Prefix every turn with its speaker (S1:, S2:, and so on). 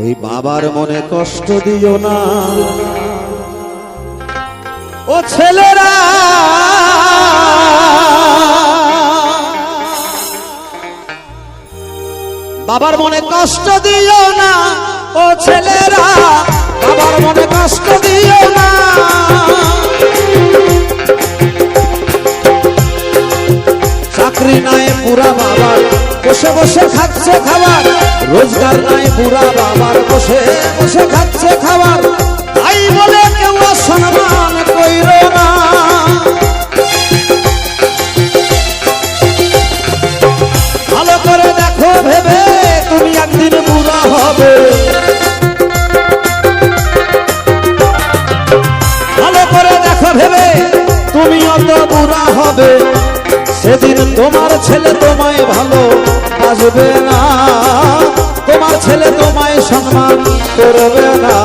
S1: ওই বাবার মনে কষ্ট দিও না ও ছেলেরা, বাবার মনে কষ্ট দিও না ও ছেলেরা, বাবার মনে কষ্ট দিও না। চাকরি নাই পুরা বাবার, বসে বসে খাচ্ছে খাবার, রোজগার নাই পুরা বাবার, বসে বসে খাচ্ছে খাবার, তাই বলে কেউ সম্মান কইরো না। ভালো করে দেখো ভেবে তুমি একদিন বুড়া হবে, ভালো করে দেখো ভেবে তুমি অত বুড়া হবে, সেদিন তোমার ছেলে তোমায় ভালো বাসবে না, তোমার ছেলে তোমায় সম্মান করবে না।